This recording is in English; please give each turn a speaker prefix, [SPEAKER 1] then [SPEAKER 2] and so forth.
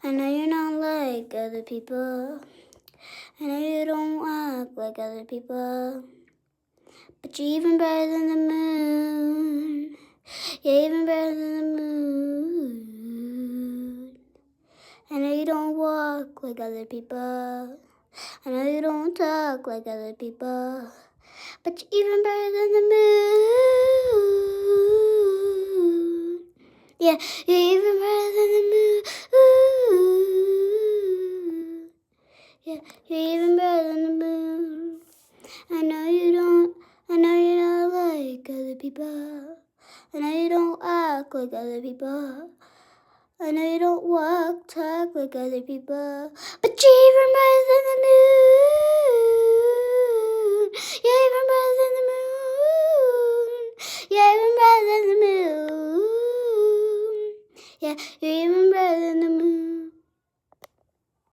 [SPEAKER 1] I know you're not like other people. I know you don't walk like other people. But you're even better than the moon. You're even better than the moon. I know you don't walk like other people. I know you don't talk like other people. But you're even better than the moon. Yeah, you're even better than the moon. Yeah, you're even better than the moon. I know you're not like other people. I know you don't act like other people. I know you don't talk like other people. But you're even better than the moon. You're even better than the moon. You're even better than the moon. Yeah, you're even better than the moon.